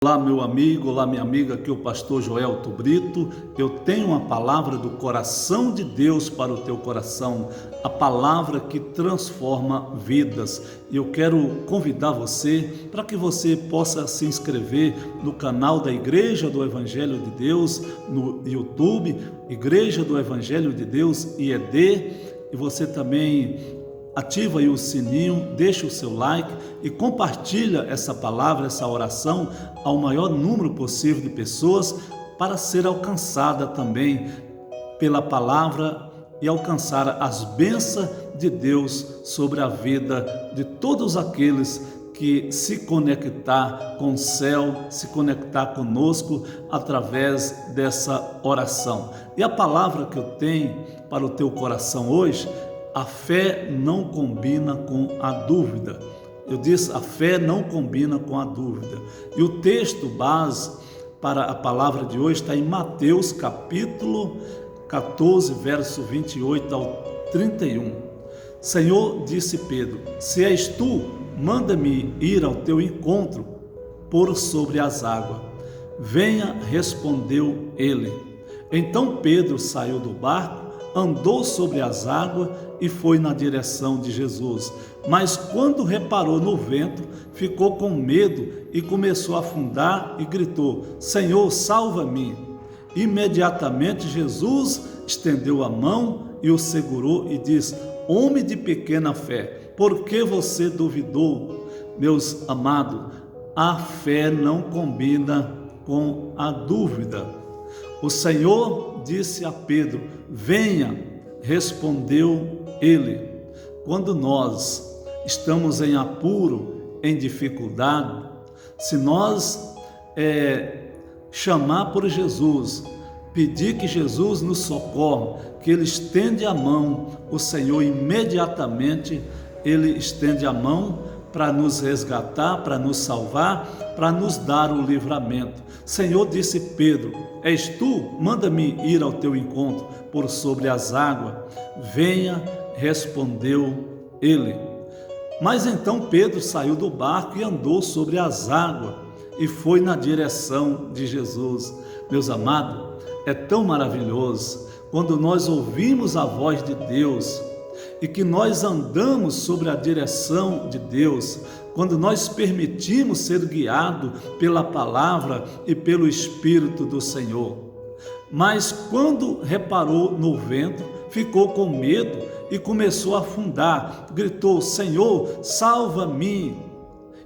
Olá, meu amigo, olá, minha amiga, aqui é o pastor Joelto Brito. Eu tenho uma palavra do coração de Deus para o teu coração, a palavra que transforma vidas. E eu quero convidar você para que você possa se inscrever no canal da Igreja do Evangelho de Deus, no YouTube, Igreja do Evangelho de Deus, IED, e você também ativa aí o sininho, deixa o seu like e compartilha essa palavra, essa oração ao maior número possível de pessoas para ser alcançada também pela palavra e alcançar as bênçãos de Deus sobre a vida de todos aqueles que se conectar com o céu, se conectar conosco através dessa oração. E a palavra que eu tenho para o teu coração hoje: a fé não combina com a dúvida. Eu disse, a fé não combina com a dúvida. E o texto base para a palavra de hoje está em Mateus capítulo 14, verso 28 ao 31. Senhor, disse Pedro, se és tu, manda-me ir ao teu encontro por sobre as águas. Venha, respondeu ele. Então Pedro saiu do barco, andou sobre as águas e foi na direção de Jesus. Mas quando reparou no vento, ficou com medo e começou a afundar e gritou: Senhor, salva-me! Imediatamente Jesus estendeu a mão e o segurou e disse: Homem de pequena fé, por que você duvidou? Meus amados, a fé não combina com a dúvida. O Senhor disse a Pedro: venha, respondeu ele. Quando nós estamos em apuro, em dificuldade, se nós chamar por Jesus, pedir que Jesus nos socorra, que Ele estende a mão, o Senhor imediatamente, Ele estende a mão para nos resgatar, para nos salvar, para nos dar o livramento. Senhor, disse Pedro, és tu? Manda-me ir ao teu encontro por sobre as águas. Venha, respondeu ele. Mas então Pedro saiu do barco e andou sobre as águas e foi na direção de Jesus. Meus amados, é tão maravilhoso quando nós ouvimos a voz de Deus e que nós andamos sobre a direção de Deus, quando nós permitimos ser guiados pela palavra e pelo Espírito do Senhor. Mas quando reparou no vento, ficou com medo e começou a afundar, gritou: Senhor, salva-me!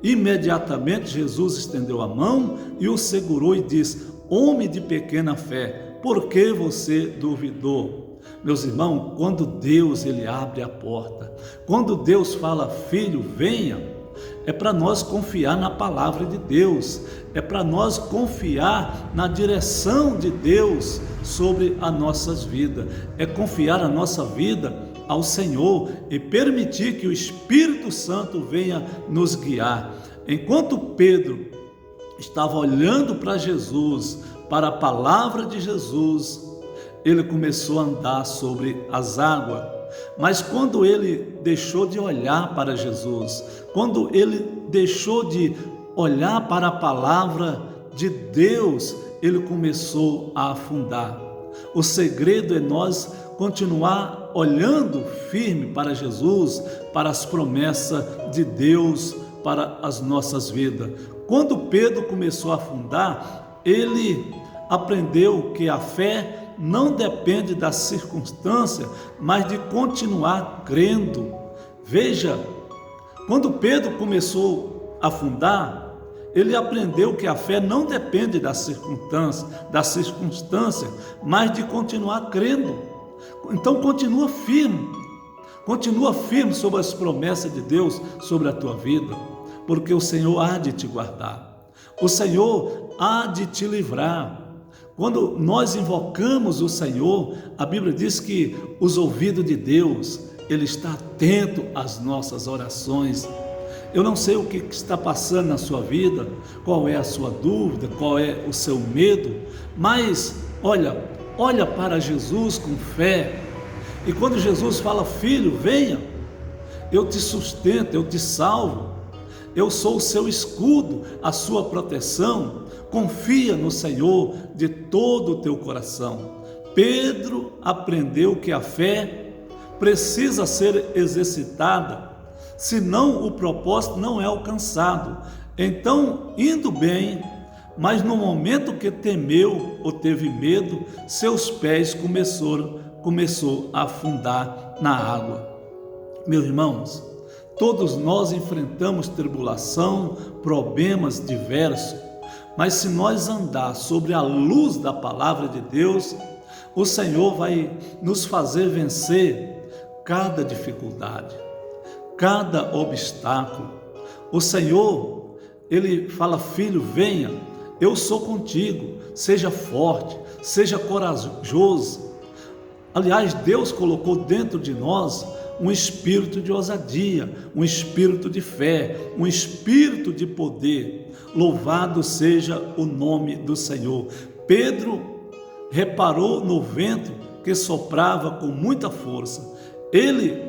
Imediatamente Jesus estendeu a mão e o segurou e disse: Homem de pequena fé, por que você duvidou? Meus irmãos, quando Deus ele abre a porta, quando Deus fala, filho, venha, é para nós confiar na palavra de Deus, é para nós confiar na direção de Deus sobre as nossas vidas, é confiar a nossa vida ao Senhor e permitir que o Espírito Santo venha nos guiar. Enquanto Pedro estava olhando para Jesus, para a palavra de Jesus, ele começou a andar sobre as águas. Mas quando ele deixou de olhar para Jesus, quando ele deixou de olhar para a palavra de Deus, ele começou a afundar. O segredo é nós continuar olhando firme para Jesus, para as promessas de Deus para as nossas vidas. Quando Pedro começou a afundar, ele aprendeu que a fé não depende da circunstância, mas de continuar crendo. Veja, quando Pedro começou a afundar, ele aprendeu que a fé não depende da circunstância, mas de continuar crendo. Então continua firme sobre as promessas de Deus sobre a tua vida, porque o Senhor há de te guardar, o Senhor há de te livrar. Quando nós invocamos o Senhor, a Bíblia diz que os ouvidos de Deus, Ele está atento às nossas orações. Eu não sei o que está passando na sua vida, qual é a sua dúvida, qual é o seu medo, mas olha para Jesus com fé. E quando Jesus fala, filho, venha, eu te sustento, eu te salvo. eu sou o seu escudo, a sua proteção. Confia no Senhor de todo o teu coração. Pedro aprendeu que a fé precisa ser exercitada, senão o propósito não é alcançado. Então, indo bem, mas no momento que temeu ou teve medo, seus pés começou a afundar na água. Meus irmãos, todos nós enfrentamos tribulação, problemas diversos, mas se nós andar sobre a luz da palavra de Deus, o Senhor vai nos fazer vencer cada dificuldade, cada obstáculo. O Senhor, Ele fala: filho, venha, eu sou contigo, seja forte, seja corajoso. Aliás, Deus colocou dentro de nós um espírito de ousadia, um espírito de fé, um espírito de poder. Louvado seja o nome do Senhor. Pedro reparou no vento que soprava com muita força. Ele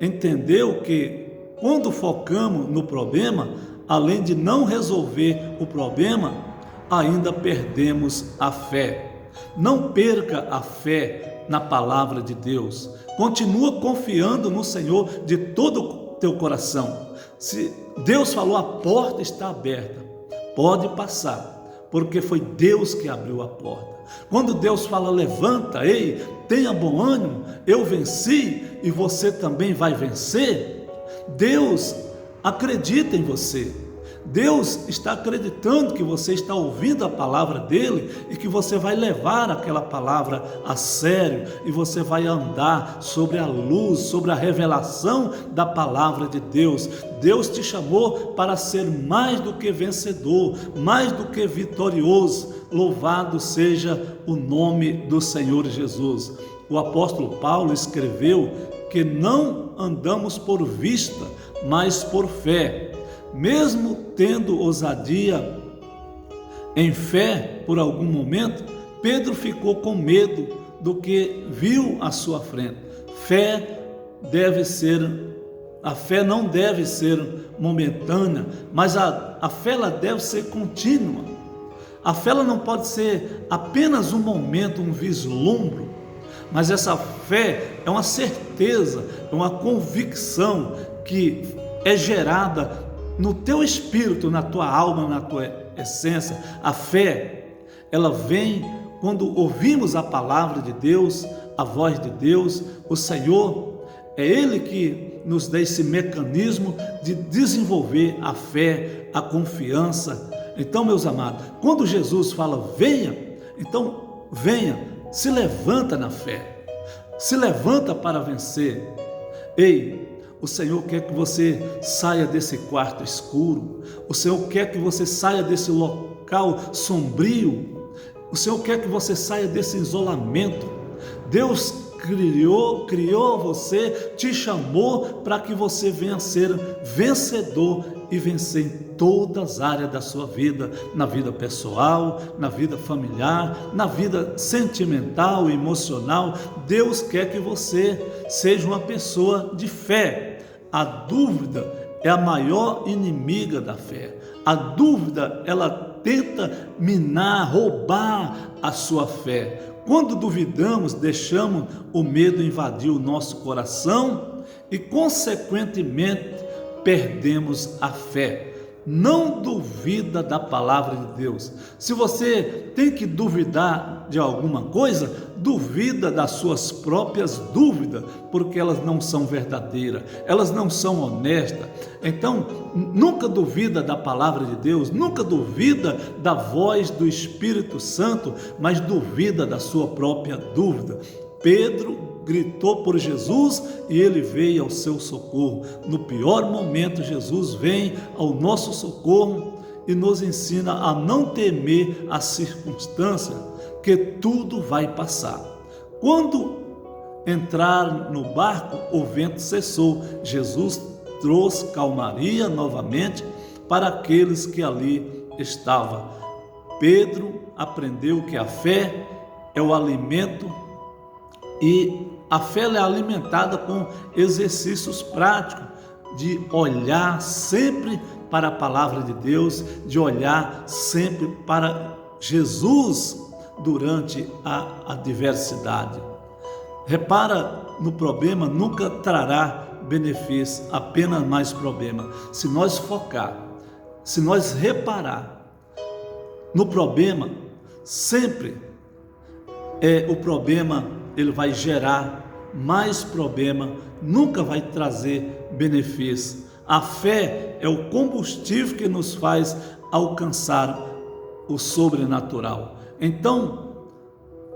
entendeu que quando focamos no problema, além de não resolver o problema, ainda perdemos a fé. Não perca a fé na palavra de Deus. Continua confiando no Senhor de todo o teu coração. Se Deus falou, a porta está aberta, pode passar, porque foi Deus que abriu a porta. Quando Deus fala, levanta, ei, tenha bom ânimo, eu venci e você também vai vencer. Deus acredita em você. Deus está acreditando que você está ouvindo a palavra dele e que você vai levar aquela palavra a sério e você vai andar sobre a luz, sobre a revelação da palavra de Deus. Deus te chamou para ser mais do que vencedor, mais do que vitorioso. Louvado seja o nome do Senhor Jesus. O apóstolo Paulo escreveu que não andamos por vista, mas por fé. Mesmo tendo ousadia em fé por algum momento, Pedro ficou com medo do que viu à sua frente. A fé não deve ser momentânea, mas a fé ela deve ser contínua. A fé ela não pode ser apenas um momento, um vislumbre, mas essa fé é uma certeza, é uma convicção que é gerada no teu espírito, na tua alma, na tua essência. A fé, ela vem quando ouvimos a palavra de Deus, a voz de Deus. O Senhor, é Ele que nos dá esse mecanismo de desenvolver a fé, a confiança. Então, meus amados, quando Jesus fala, venha, então venha, se levanta na fé, se levanta para vencer. Ei, o Senhor quer que você saia desse quarto escuro. O Senhor quer que você saia desse local sombrio. O Senhor quer que você saia desse isolamento. Deus criou você, te chamou para que você venha ser vencedor e vencer em todas as áreas da sua vida, na vida pessoal, na vida familiar, na vida sentimental e emocional. Deus quer que você seja uma pessoa de fé. A dúvida é a maior inimiga da fé. A dúvida, ela tenta minar, roubar a sua fé. Quando duvidamos, deixamos o medo invadir o nosso coração e, consequentemente, perdemos a fé. Não duvida da palavra de Deus. Se você tem que duvidar de alguma coisa, duvida das suas próprias dúvidas, porque elas não são verdadeiras, elas não são honestas. Então, nunca duvida da palavra de Deus, nunca duvida da voz do Espírito Santo, mas duvida da sua própria dúvida. Pedro gritou por Jesus e ele veio ao seu socorro. No pior momento, Jesus vem ao nosso socorro e nos ensina a não temer a circunstância, que tudo vai passar. Quando entrar no barco, o vento cessou. Jesus trouxe calmaria novamente para aqueles que ali estavam. Pedro aprendeu que a fé é o alimento e a fé é alimentada com exercícios práticos de olhar sempre para a palavra de Deus, de olhar sempre para Jesus durante a adversidade. Repara, no problema nunca trará benefício, apenas mais problema. Se nós focar, se nós reparar no problema, sempre o problema, ele vai gerar mais problema, nunca vai trazer benefício. A fé é o combustível que nos faz alcançar o sobrenatural. Então,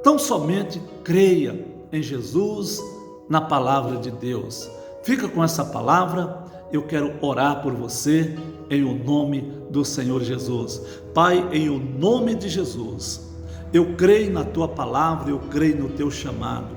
tão somente creia em Jesus, na palavra de Deus. Fica com essa palavra, eu quero orar por você em o nome do Senhor Jesus. Pai, em o nome de Jesus, eu creio na tua palavra, eu creio no teu chamado.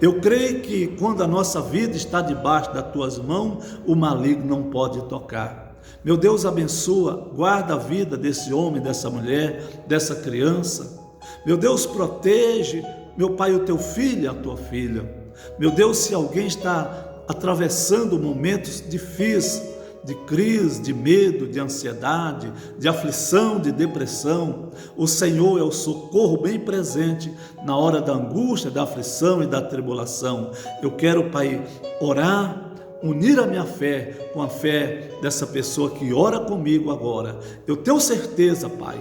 Eu creio que quando a nossa vida está debaixo das tuas mãos, o maligno não pode tocar. Meu Deus, abençoa, guarda a vida desse homem, dessa mulher, dessa criança. Meu Deus, protege, meu Pai, o teu filho e a tua filha. Meu Deus, se alguém está atravessando momentos difíceis, de crise, de medo, de ansiedade, de aflição, de depressão, o Senhor é o socorro bem presente na hora da angústia, da aflição e da tribulação. Eu quero, Pai, orar, unir a minha fé com a fé dessa pessoa que ora comigo agora. Eu tenho certeza, Pai,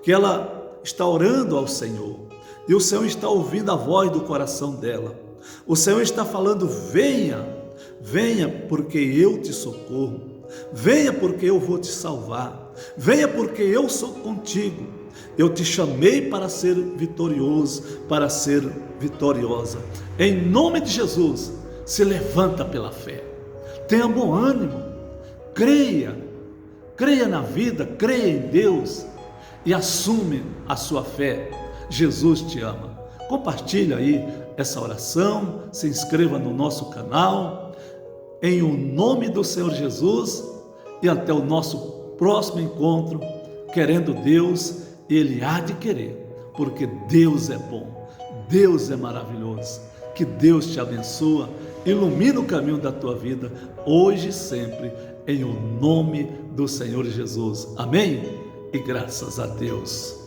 que ela está orando ao Senhor e o Senhor está ouvindo a voz do coração dela. O Senhor está falando: venha, venha porque eu te socorro, venha porque eu vou te salvar, venha porque eu sou contigo. Eu te chamei para ser vitorioso, para ser vitoriosa. Em nome de Jesus, se levanta pela fé, tenha bom ânimo, creia na vida, creia em Deus e assume a sua fé. Jesus te ama. Compartilha aí essa oração, se inscreva no nosso canal, em o nome do Senhor Jesus, e até o nosso próximo encontro, querendo Deus, Ele há de querer, porque Deus é bom, Deus é maravilhoso. Que Deus te abençoe, ilumine o caminho da tua vida, hoje e sempre, em o nome do Senhor Jesus. Amém? E graças a Deus.